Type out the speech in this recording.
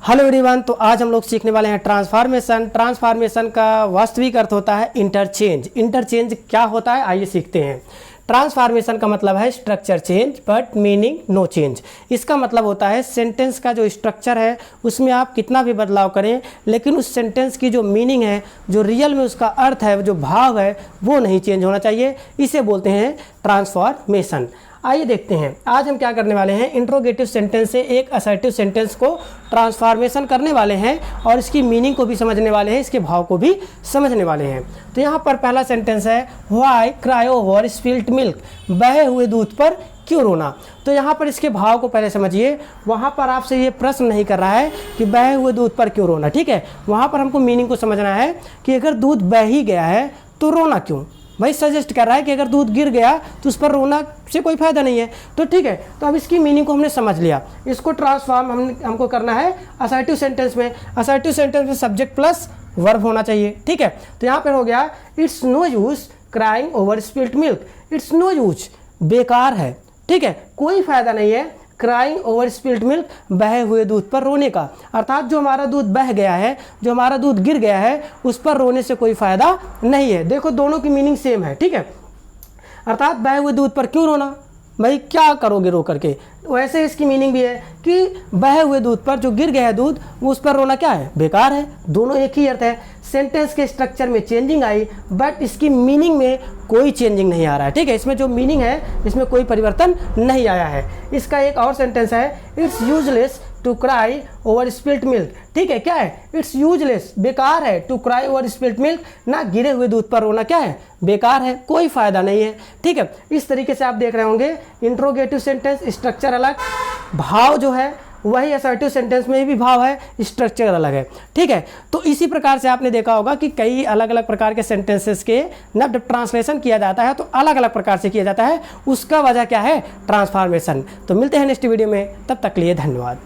Hello everyone. तो आज हम लोग सीखने वाले हैं ट्रांसफॉर्मेशन। ट्रांसफॉर्मेशन का वास्तविक अर्थ होता है इंटरचेंज। इंटरचेंज क्या होता है आइए सीखते हैं। ट्रांसफॉर्मेशन का मतलब है structure change but meaning no change. इसका मतलब होता है सेंटेंस का जो स्ट्रक्चर है उसमें आप कितना भी बदलाव करें लेकिन उस सेंटेंस की जो मीनिंग है, जो रियल में उसका अर्थ है, जो भाव है वो नहीं चेंज होना चाहिए। इसे बोलते हैं ट्रांसफॉर्मेशन। आइए देखते हैं आज हम क्या करने वाले हैं। इंट्रोगेटिव सेंटेंस से एक असर्टिव सेंटेंस को ट्रांसफॉर्मेशन करने वाले हैं और इसकी मीनिंग को भी समझने वाले हैं, इसके भाव को भी समझने वाले हैं। तो यहाँ पर पहला सेंटेंस है why cry over spilt milk, बहे हुए दूध पर क्यों रोना। तो यहाँ पर इसके भाव को पहले समझिए। वहाँ पर आपसे ये प्रश्न नहीं कर रहा है कि बहे हुए दूध पर क्यों रोना, ठीक है। वहाँ पर हमको मीनिंग को समझना है कि अगर दूध बह ही गया है तो रोना क्यों। भाई सजेस्ट कर रहा है कि अगर दूध गिर गया तो उस पर रोना से कोई फायदा नहीं है। तो ठीक है, तो अब इसकी मीनिंग को हमने समझ लिया। इसको ट्रांसफॉर्म हमको करना है असर्टिव सेंटेंस में। असर्टिव सेंटेंस में सब्जेक्ट प्लस वर्ब होना चाहिए, ठीक है। तो यहाँ पर हो गया it's no use crying over spilt milk. It's no use बेकार है, ठीक है, कोई फायदा नहीं है क्राइंग ओवर स्पिल्ट मिल्क, बहे हुए दूध पर रोने का। अर्थात जो हमारा दूध बह गया है, जो हमारा दूध गिर गया है, उस पर रोने से कोई फायदा नहीं है। देखो दोनों की मीनिंग सेम है, ठीक है। अर्थात बहे हुए दूध पर क्यों रोना, भाई क्या करोगे रो करके। वैसे इसकी मीनिंग भी है कि बहे हुए दूध पर, जो गिर गया है दूध, वो उस पर रोना क्या है, बेकार है। दोनों एक ही अर्थ है। सेंटेंस के स्ट्रक्चर में चेंजिंग आई बट इसकी मीनिंग में कोई चेंजिंग नहीं आ रहा है, ठीक है। इसमें जो मीनिंग है इसमें कोई परिवर्तन नहीं आया है। इसका एक और सेंटेंस है it's useless to cry over spilt milk, ठीक है। क्या है, इट्स यूजलेस बेकार है, to cry over spilt milk, ना गिरे हुए दूध पर रोना क्या है, बेकार है, कोई फायदा नहीं है, ठीक है। इस तरीके से आप देख रहे होंगे इंट्रोगेटिव सेंटेंस स्ट्रक्चर अलग, भाव जो है वही असर्टिव सेंटेंस में भी भाव है, स्ट्रक्चर अलग है, ठीक है। तो इसी प्रकार से आपने देखा होगा कि कई अलग अलग प्रकार के सेंटेंसेस के जब ट्रांसलेशन किया जाता है तो अलग अलग प्रकार से किया जाता है। उसका वजह क्या है, ट्रांसफॉर्मेशन। तो मिलते हैं नेक्स्ट वीडियो में, तब तक के लिए धन्यवाद।